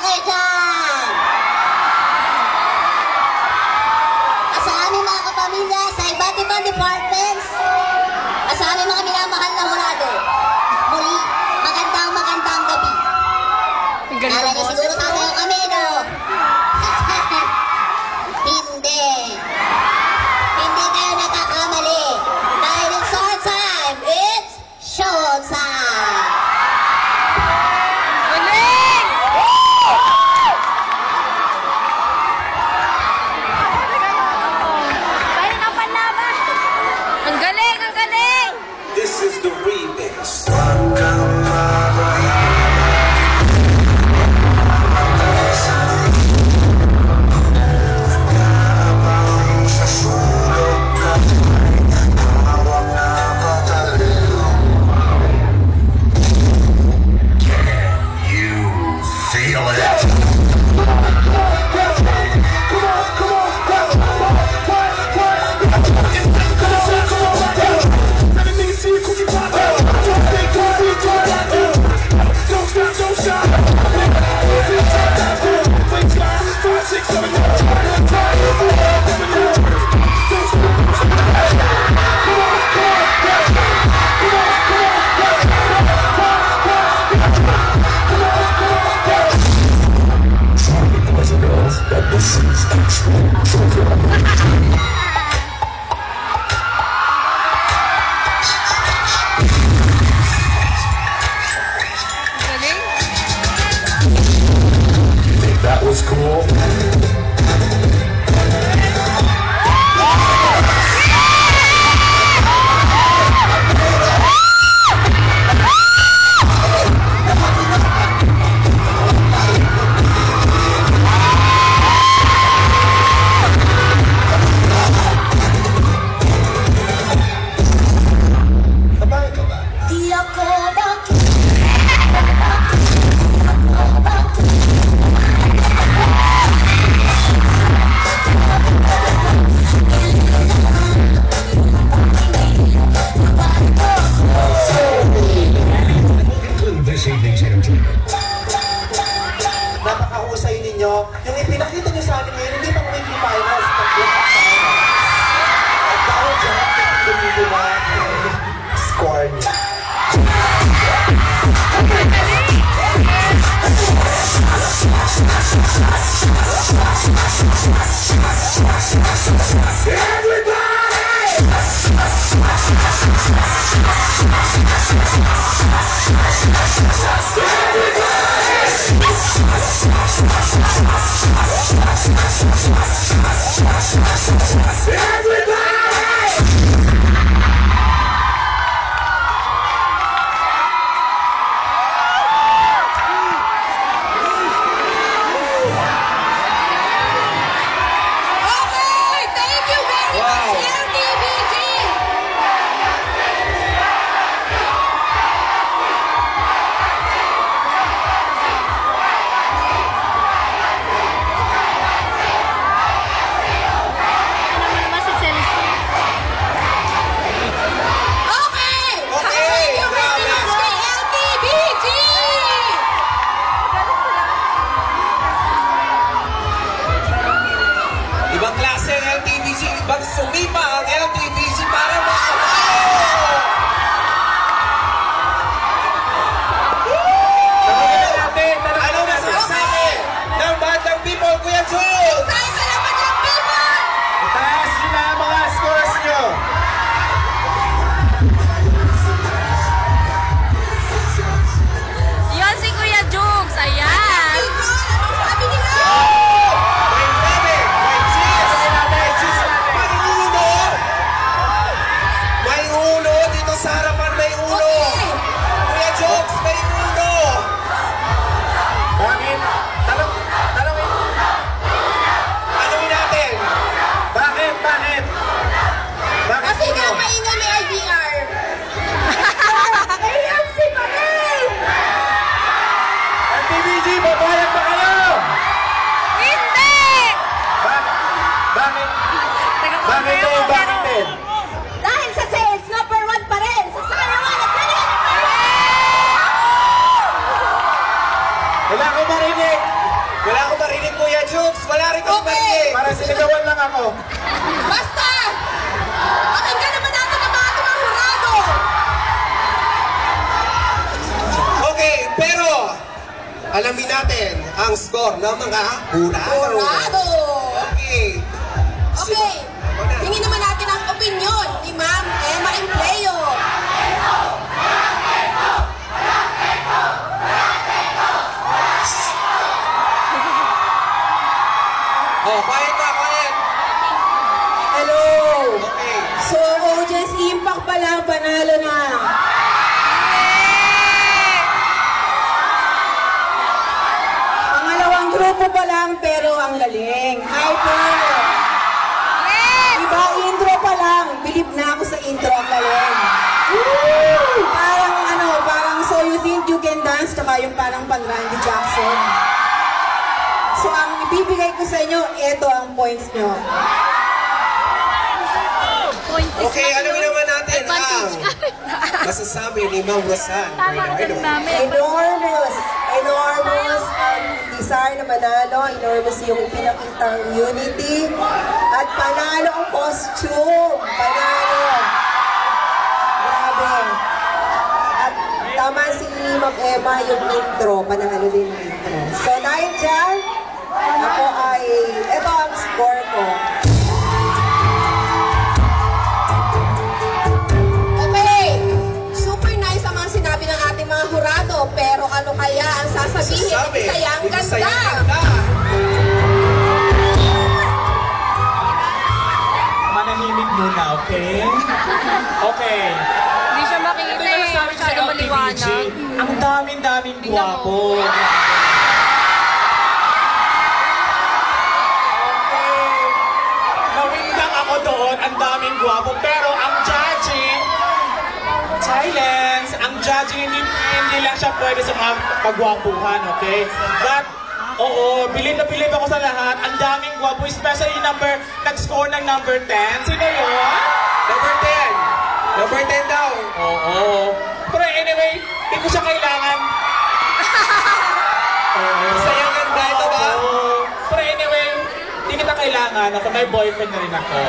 kayo dyan! Sa aming mga kapamilya, sa iba't ibang departments, sa aming mga minamahal na hurado, muli, magandang gabi. Kala niyo siguro tatayo kami, no? Hindi. Hindi kayo nakakamali. Dahil it's our time. It's showtime. Galing! Paano na panlaban? Ang galing, ang galing! This is the remix. That was cool. Napakahusay ninyo. Yung ipinakita nyo sa amin ngayon, hindi pang weekly finals. At dahil dyan, pinito na score niya. Ibang klase ng LTBC, ibang sumima ang LTBC para makapalo! Ano masasabi ng Batang People, Kuya Jules? Tayo sa laban ng people! Itaas nyo na ang mga scores nyo! Yan si Kuya Jugs, ayan! Sabi nila! May ulo! Dito sa harapan may ulo! Kuya Jokes, may ulo! Bakit? Tanongin natin! Bakit? Bakit Kasi nga ulo? mainom may IDR. AFC pa rin! LTBG, babayag ba kayo? Hindi! Bakit? Bakit kayo? Bakit din? Dahil sa sales, number 1 pa rin! Sa sarawan at ganyan! Wala ko marinig! Wala akong marinig, Kuya Jukes. Wala rin akong Okay. marinig. Para sinigawan lang ako. Basta! Pakinggan naman natin ang mga ating mga hurado! Okay, pero alamin natin ang score ng mga hurado. Hurado! Okay. Okay, tingin naman natin ang opinion ni Ma'am Emma Empleo. Oh, quiet na, quiet. Hello! Okay. So, OJ's Impact pa lang, panalo na. Pangalawang grupo pa lang, pero ang galing. Hyper! Diba, intro pa lang. Believe na ako sa intro, ang galing. Parang parang So You Think You Can Dance, tsaka yung parang pang Randy Jackson. So, ang ibibigay ko sa inyo, ito ang points nyo. Okay, alamin naman natin ang Advantage ka. masasabi ni Ma'am Rosan. Tama ka Bernardo. namin. Enormous ang desire na manalo, enormous yung pinakitang unity, at panalo ang costume, panalo. Grabe. At tama si Ma'am Emma yung intro, panalo din yung intro. So dahil dyan, ako ay, ito ang score ko. Okay, super nice ang mga sinabi ng ating mga hurado, pero ano kaya ang sasabihin? Sabi, Hindi sayang hindi ganda! sayang ganda. Manahimik muna, okay? Okay. Hindi siya makita Ito yung eh. nasabi ko sa Masyado LTVG. maliwanag. Ang daming gwapo. Okay. Nawindang ako doon, ang daming gwapo. Pero ang judging, silence. Ang judging, hindi lang siya pwede sa mga pagwapuhan, okay? But, oo, bilib na bilib ako sa lahat. Ang daming gwapo, especially nag-score ng number 10. Sino yun? Number 10. Number 10 daw. Oo. Pero anyway, hindi ko siya kailangan. Sayang ganda ito ba? Oo. Pero anyway, hindi kita kailangan. Ako may boyfriend na rin ako.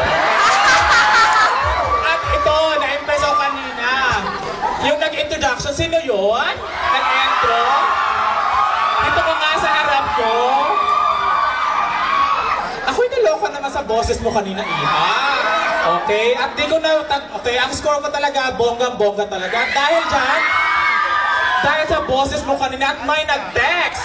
At ito, na-impress ako kanina. Yung nag-introduction, sino yun? Nag-intro? Dito ka nga sa harap ko. Ako'y naloka naman sa boses mo kanina, Iha. Okay? At di ko na... Okay, ang score ko talaga, bonggang-bongga talaga. At dahil dyan, dahil sa boses mo kanina at may nag-text.